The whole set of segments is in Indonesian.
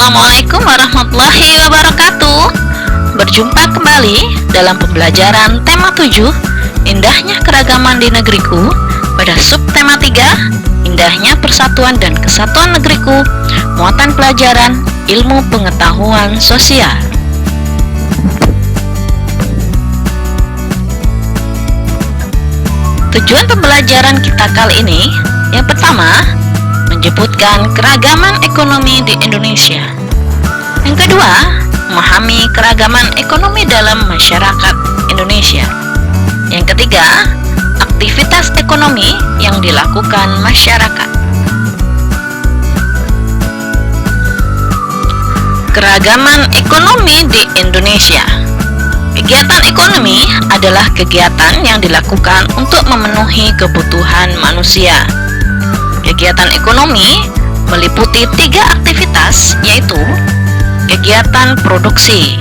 Assalamualaikum warahmatullahi wabarakatuh. Berjumpa kembali dalam pembelajaran tema 7, Indahnya Keragaman di Negeriku, pada subtema 3, Indahnya Persatuan dan Kesatuan Negeriku, muatan pelajaran Ilmu Pengetahuan Sosial. Tujuan pembelajaran kita kali ini, yang pertama, menyebutkan keragaman ekonomi di Indonesia. Yang kedua, memahami keragaman ekonomi dalam masyarakat Indonesia. Yang ketiga, aktivitas ekonomi yang dilakukan masyarakat. Keragaman ekonomi di Indonesia. Kegiatan ekonomi adalah kegiatan yang dilakukan untuk memenuhi kebutuhan manusia. Kegiatan ekonomi meliputi 3 aktivitas, yaitu kegiatan produksi.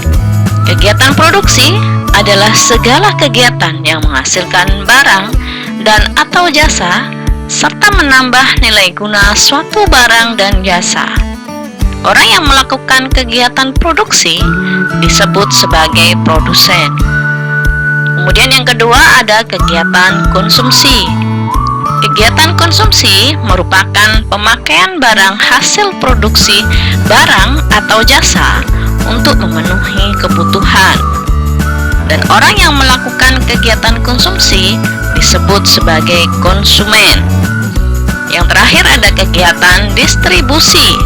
Kegiatan produksi adalah segala kegiatan yang menghasilkan barang dan atau jasa serta menambah nilai guna suatu barang dan jasa. Orang yang melakukan kegiatan produksi disebut sebagai produsen. Kemudian yang kedua ada kegiatan konsumsi. Kegiatan konsumsi merupakan pemakaian barang hasil produksi barang atau jasa untuk memenuhi kebutuhan. Dan orang yang melakukan kegiatan konsumsi disebut sebagai konsumen. Yang terakhir ada kegiatan distribusi.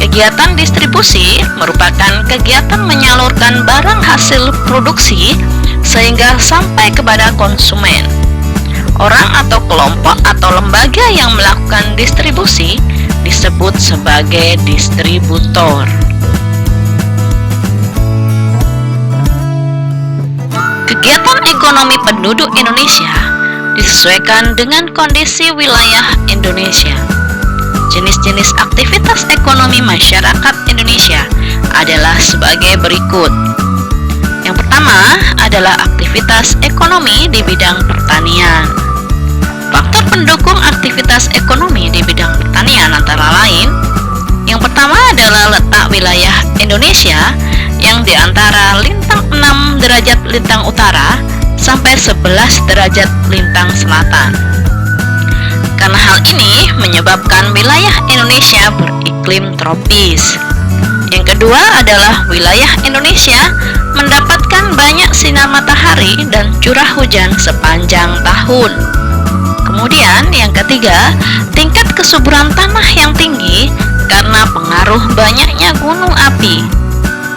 Kegiatan distribusi merupakan kegiatan menyalurkan barang hasil produksi sehingga sampai kepada konsumen. Orang atau kelompok atau lembaga yang melakukan distribusi disebut sebagai distributor. Kegiatan ekonomi penduduk Indonesia disesuaikan dengan kondisi wilayah Indonesia. Jenis-jenis aktivitas ekonomi masyarakat Indonesia adalah sebagai berikut. Yang pertama adalah aktivitas ekonomi di bidang pertanian. Faktor pendukung aktivitas ekonomi di bidang pertanian antara lain, yang pertama adalah letak wilayah Indonesia yang di antara lintang 6 derajat lintang utara sampai 11 derajat lintang selatan. Karena hal ini menyebabkan wilayah Indonesia beriklim tropis. Yang kedua adalah wilayah Indonesia mendapatkan banyak sinar matahari dan curah hujan sepanjang tahun. Kemudian yang ketiga, tingkat kesuburan tanah yang tinggi karena pengaruh banyaknya gunung api.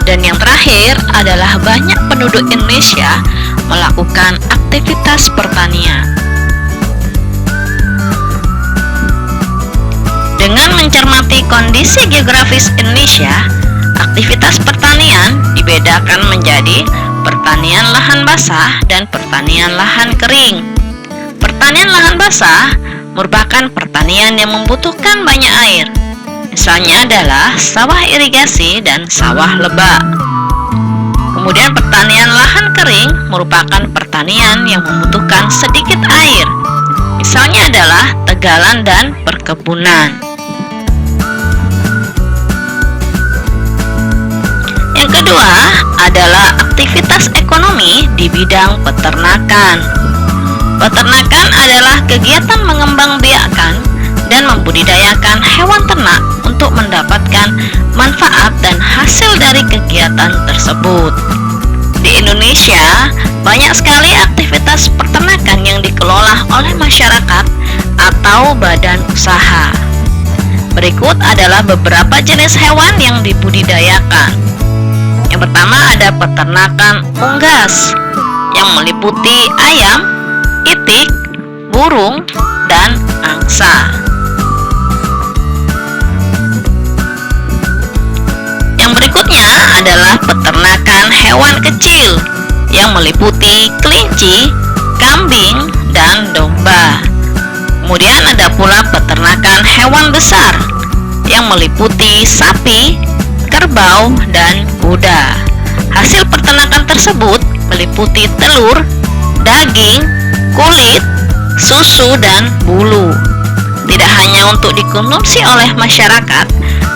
Dan yang terakhir adalah banyak penduduk Indonesia melakukan aktivitas pertanian. Dengan mencermati kondisi geografis Indonesia, aktivitas pertanian dibedakan menjadi pertanian lahan basah dan pertanian lahan kering. Pertanian lahan basah merupakan pertanian yang membutuhkan banyak air. Misalnya adalah sawah irigasi dan sawah lebak. Kemudian pertanian lahan kering merupakan pertanian yang membutuhkan sedikit air. Misalnya adalah tegalan dan perkebunan. Yang kedua adalah aktivitas ekonomi di bidang peternakan. Peternakan adalah kegiatan mengembangbiakkan dan membudidayakan hewan ternak untuk mendapatkan manfaat dan hasil dari kegiatan tersebut. Di Indonesia, banyak sekali aktivitas peternakan yang dikelola oleh masyarakat atau badan usaha. Berikut adalah beberapa jenis hewan yang dibudidayakan. Yang pertama ada peternakan unggas yang meliputi ayam, itik, burung, dan angsa. Yang berikutnya adalah peternakan hewan kecil yang meliputi kelinci, kambing, dan domba. Kemudian ada pula peternakan hewan besar yang meliputi sapi, kerbau, dan kuda. Hasil peternakan tersebut meliputi telur, daging, kulit, susu, dan bulu. Tidak hanya untuk dikonsumsi oleh masyarakat,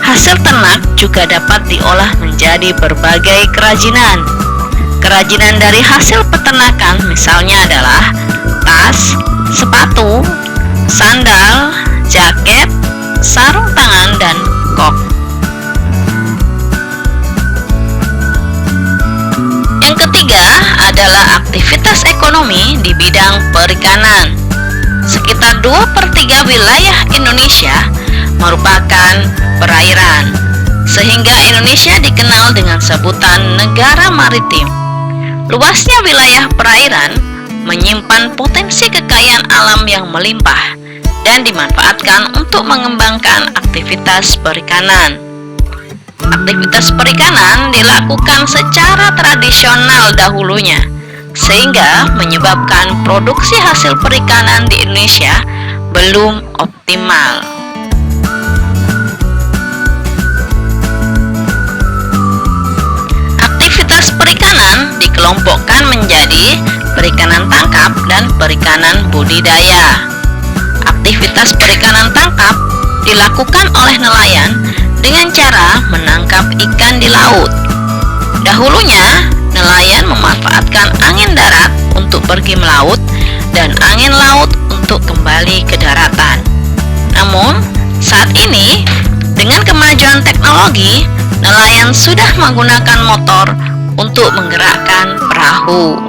hasil ternak juga dapat diolah menjadi berbagai kerajinan. Kerajinan dari hasil peternakan misalnya adalah tas, sepatu, sandal, jaket, sarung tangan, dan kop. Yang ketiga adalah aktivitas ekonomi di bidang perikanan. Sekitar 2/3 wilayah Indonesia merupakan perairan, sehingga Indonesia dikenal dengan sebutan negara maritim. Luasnya wilayah perairan menyimpan potensi kekayaan alam yang melimpah dan dimanfaatkan untuk mengembangkan aktivitas perikanan. Aktivitas perikanan dilakukan secara tradisional dahulunya, sehingga menyebabkan produksi hasil perikanan di Indonesia belum optimal. Aktivitas perikanan dikelompokkan menjadi perikanan tangkap dan perikanan budidaya. Aktivitas perikanan tangkap dilakukan oleh nelayan dengan cara menangkap ikan di laut. Dahulunya, nelayan memanfaatkan angin darat untuk pergi melaut dan angin laut untuk kembali ke daratan. Namun, saat ini dengan kemajuan teknologi, nelayan sudah menggunakan motor untuk menggerakkan perahu.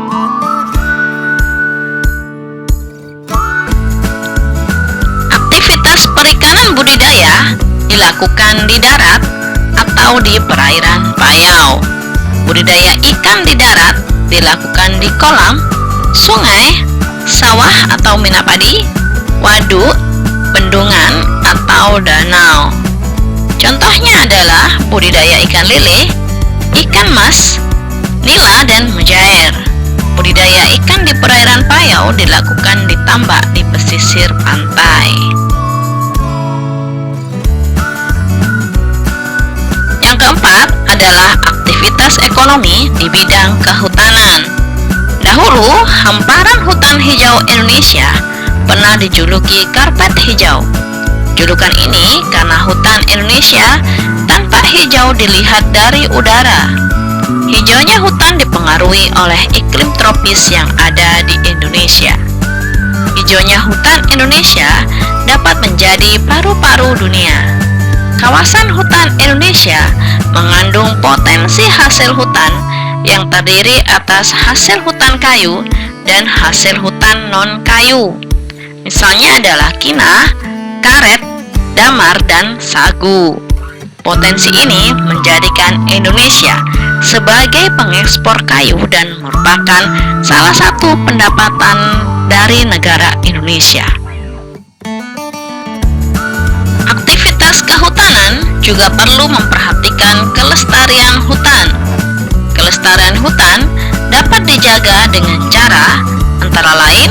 Aktivitas perikanan budidaya dilakukan di darat atau di perairan payau. Budidaya ikan di darat dilakukan di kolam, sungai, sawah atau minapadi, waduk, bendungan, atau danau. Contohnya adalah budidaya ikan lele, ikan mas, nila, dan mujair. Budidaya ikan di perairan payau dilakukan di tambak di pesisir pantai. Yang keempat adalah aktivitas ekonomi di bidang kehutanan. Dahulu, hamparan hutan hijau Indonesia pernah dijuluki karpet hijau. Julukan ini karena hutan Indonesia tampak hijau dilihat dari udara. Hijaunya hutan dipengaruhi oleh iklim tropis yang ada di Indonesia. Hijaunya hutan Indonesia dapat menjadi paru-paru dunia. Kawasan hutan Indonesia mengandung potensi hasil hutan yang terdiri atas hasil hutan kayu dan hasil hutan non-kayu. Misalnya adalah kina, karet, damar, dan sagu. Potensi ini menjadikan Indonesia sebagai pengekspor kayu dan merupakan salah satu pendapatan dari negara Indonesia. Aktivitas kehutanan juga perlu memperhatikan kelestarian hutan. Kelestarian hutan dapat dijaga dengan cara antara lain,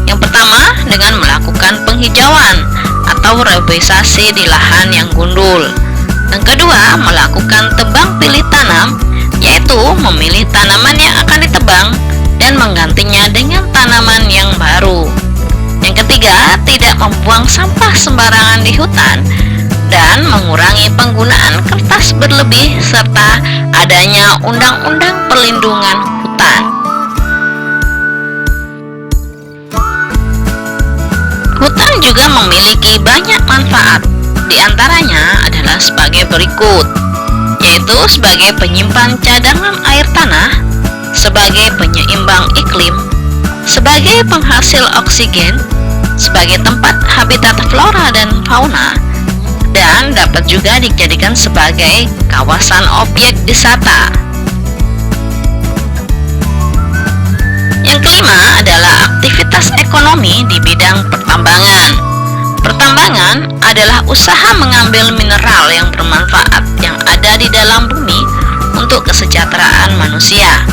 yang pertama dengan melakukan penghijauan atau reboisasi di lahan yang gundul. Yang kedua, melakukan tebang pilih tanam, yaitu memilih tanaman yang akan ditebang dan menggantinya dengan tanaman yang baru. Yang ketiga, tidak membuang sampah sembarangan di hutan dan mengurangi penggunaan kertas berlebih serta adanya undang-undang perlindungan hutan. Hutan juga memiliki banyak manfaat, di antaranya adalah sebagai berikut, yaitu sebagai penyimpan cadangan air tanah, sebagai penyeimbang iklim, sebagai penghasil oksigen, sebagai tempat habitat flora dan fauna, dan dapat juga dijadikan sebagai kawasan objek wisata. Yang kelima adalah aktivitas ekonomi di bidang pertambangan. Pertambangan adalah usaha mengambil mineral yang bermanfaat yang ada di dalam bumi untuk kesejahteraan manusia.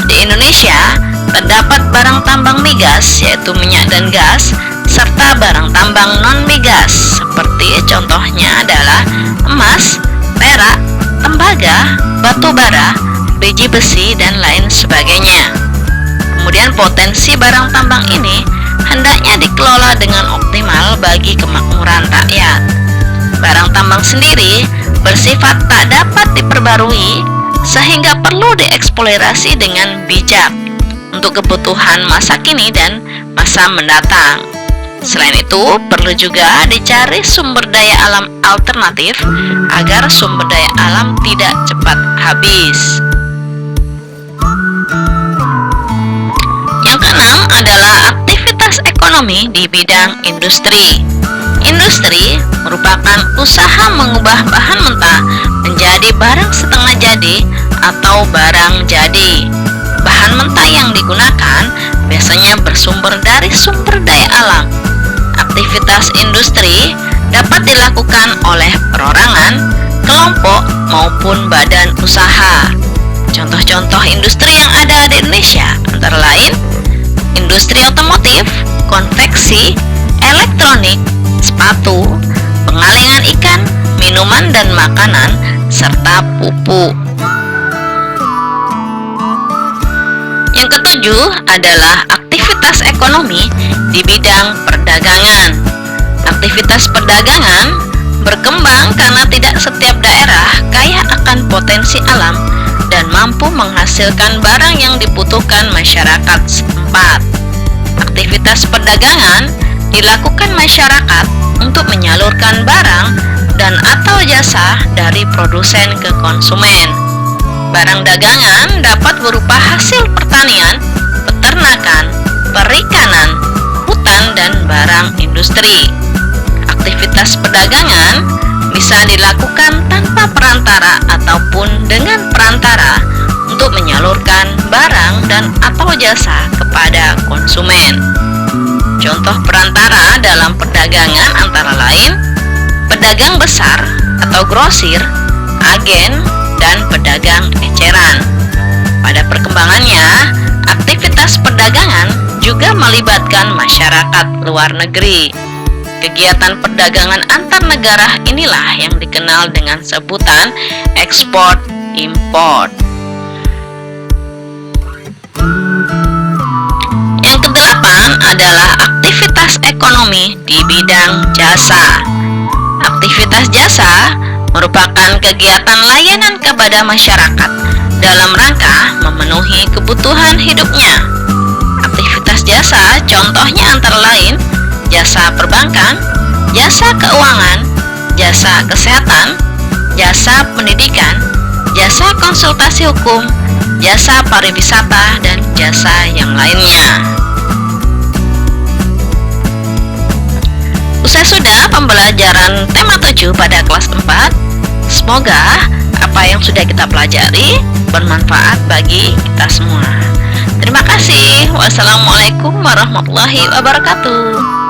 Di Indonesia, terdapat barang tambang migas yaitu minyak dan gas, serta barang tambang non-migas seperti contohnya adalah emas, perak, tembaga, batu bara, biji besi, dan lain sebagainya. Kemudian potensi barang tambang ini hendaknya dikelola dengan optimal optimal bagi kemakmuran rakyat. Barang tambang sendiri bersifat tak dapat diperbarui sehingga perlu dieksplorasi dengan bijak untuk kebutuhan masa kini dan masa mendatang. Selain itu, perlu juga dicari sumber daya alam alternatif agar sumber daya alam tidak cepat habis. Yang keenam adalah aktivitas ekonomi di bidang industri. Industri merupakan usaha mengubah bahan mentah menjadi barang setengah jadi atau barang jadi. Bahan mentah yang digunakan biasanya bersumber dari sumber daya alam. Aktivitas industri dapat dilakukan oleh perorangan, kelompok, maupun badan usaha. Contoh-contoh industri yang ada di Indonesia antara lain industri otomotif, konveksi, elektronik, sepatu, pengalengan ikan, minuman dan makanan, serta pupuk. Yang ketujuh adalah aktivitas ekonomi di bidang perdagangan. Aktivitas perdagangan berkembang karena tidak setiap daerah kaya akan potensi alam dan mampu menghasilkan barang yang dibutuhkan masyarakat setempat. Aktivitas perdagangan dilakukan masyarakat untuk menyalurkan barang dan atau jasa dari produsen ke konsumen. Barang dagangan dapat berupa hasil pertanian, peternakan, perikanan, hutan, dan barang industri. Aktivitas perdagangan bisa dilakukan tanpa perantara ataupun dengan perantara untuk menyalurkan barang dan atau jasa kepada konsumen. Contoh perantara dalam perdagangan antara lain pedagang besar atau grosir, agen, dan pedagang eceran. Pada perkembangannya, aktivitas perdagangan juga melibatkan masyarakat luar negeri. Kegiatan perdagangan antar negara inilah yang dikenal dengan sebutan ekspor-impor. Yang kedelapan adalah aktivitas ekonomi di bidang jasa. Aktivitas jasa merupakan kegiatan layanan kepada masyarakat dalam rangka memenuhi kebutuhan hidupnya. Aktivitas jasa contohnya antara lain jasa perbankan, jasa keuangan, jasa kesehatan, jasa pendidikan, jasa konsultasi hukum, jasa pariwisata, dan jasa yang lainnya. Usai sudah pembelajaran tema 7 pada kelas 4, semoga apa yang sudah kita pelajari bermanfaat bagi kita semua. Terima kasih. Wassalamualaikum warahmatullahi wabarakatuh.